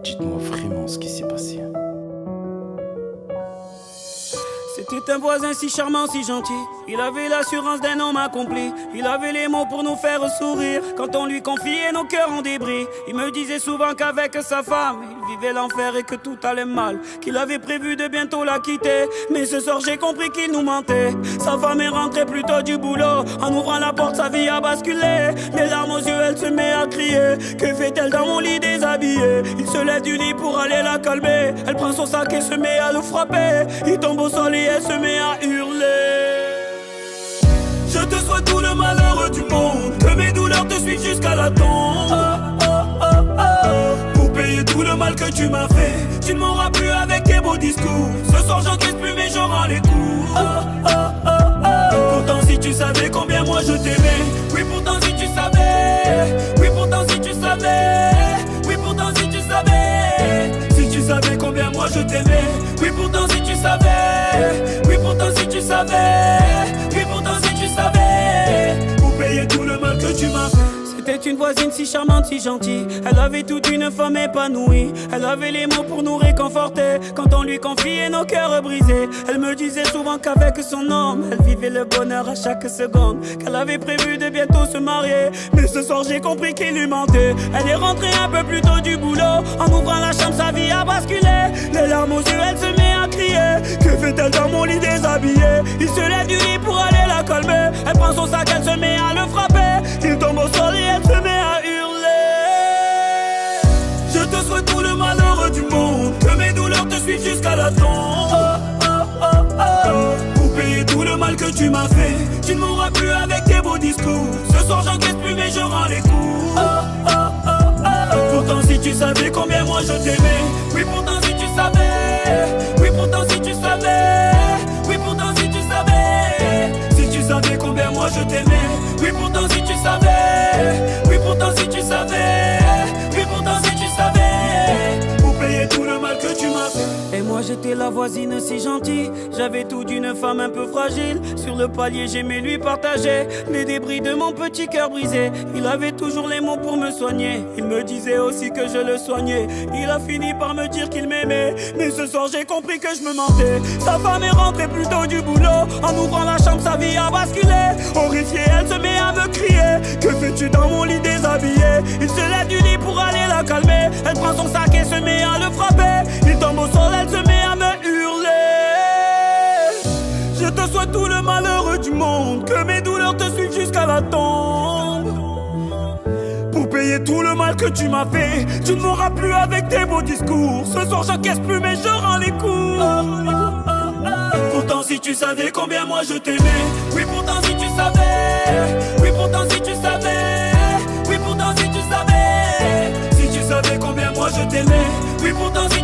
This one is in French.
Dites-moi vraiment ce qui s'est passé. C'était un voisin si charmant, si gentil. Il avait l'assurance d'un homme accompli. Il avait les mots pour nous faire sourire. Quand on lui confiait nos cœurs en débris. Il me disait souvent qu'avec sa femme il vivait l'enfer et que tout allait mal. Qu'il avait prévu de bientôt la quitter. Mais ce soir j'ai compris qu'il nous mentait. Sa femme est rentrée plus tôt du boulot. En ouvrant la porte sa vie a basculé. Les larmes aux yeux elle se met à crier. Que fait-elle dans mon lit déshabillé? Il se lève du lit pour aller la calmer. Elle prend son sac et se met à le frapper. Il tombe au sol et elle se met à hurler. Je te souhaite tout le malheur du monde. Que mes douleurs te suivent jusqu'à la tombe. Pour payer tout le mal que tu m'as fait, tu ne m'auras plus avec tes beaux discours. Ce soir j'encaisse plus mais je rends les coups. Pourtant si tu savais combien moi je t'aimais. Oui pourtant si tu savais. Oui pourtant si tu savais. Oui pourtant si tu savais. Si tu savais combien moi je t'aimais. Oui pourtant si tu savais. Oui pourtant si tu savais. Oui pourtant si tu savais. Pour payer tout le mal que tu m'as fait. C'était une voisine si charmante, si gentille. Elle avait toute une femme épanouie. Elle avait les mots pour nous réconforter. Quand on lui confiait nos cœurs brisés. Elle me disait souvent qu'avec son homme elle vivait le bonheur à chaque seconde. Qu'elle avait prévu de bientôt se marier. Mais ce soir j'ai compris qu'il lui mentait. Elle est rentrée un peu plus tôt du boulot. En ouvrant la chambre sa vie a basculé. Les larmes aux yeux elle se met à crier. Que fait-elle dans mon lit déshabillé? Il se lève du lit pour aller la calmer. Elle prend son sac, elle se met à le frapper. Il tombe au sol et elle se met à hurler. Je te souhaite tout le malheur du monde. Que mes douleurs te suivent jusqu'à la tombe. Pour payer tout le mal que tu m'as fait, tu ne m'auras plus avec tes beaux discours. Ce soir j'encaisse plus mais je rends les coups. Pourtant si tu savais combien moi je t'aimais. Oui pourtant si tu savais. Oui pourtant si tu savais. Oui pourtant si tu savais. Si tu savais combien moi je t'aimais. Oui pourtant si tu savais. Oui pourtant si tu savais. Oui pourtant si tu savais. Pour payer tout le mal que tu m'as fait. Et moi j'étais la voisine si gentille. J'avais tout d'une femme un peu fragile. Sur le palier j'aimais lui partager les débris de mon petit cœur brisé. Il avait toujours les mots pour me soigner. Il me disait aussi que je le soignais. Il a fini par me dire qu'il m'aimait. Mais ce soir j'ai compris que je me mentais. Sa femme est rentrée plus tôt du boulot. En ouvrant la chambre sa vie a basculé. Horrifiée elle se met à me crier. Que fais-tu dans mon lit déshabillé? Il se lève du lit pour aller la calmer. Elle prend son sac et se met à le frapper. Il tombe au sol, elle se met à me hurler. Je te souhaite tout le malheur du monde. Que mes douleurs te suivent jusqu'à la tombe. Pour payer tout le mal que tu m'as fait, tu ne m'auras plus avec tes beaux discours. Ce soir j'encaisse plus mais je rends les coups. Pourtant si tu savais combien moi je t'aimais. Oui pourtant si tu savais. Oui pourtant si tu savais. Oui pourtant si tu savais. Si tu savais combien moi je t'aimais. Oui pourtant si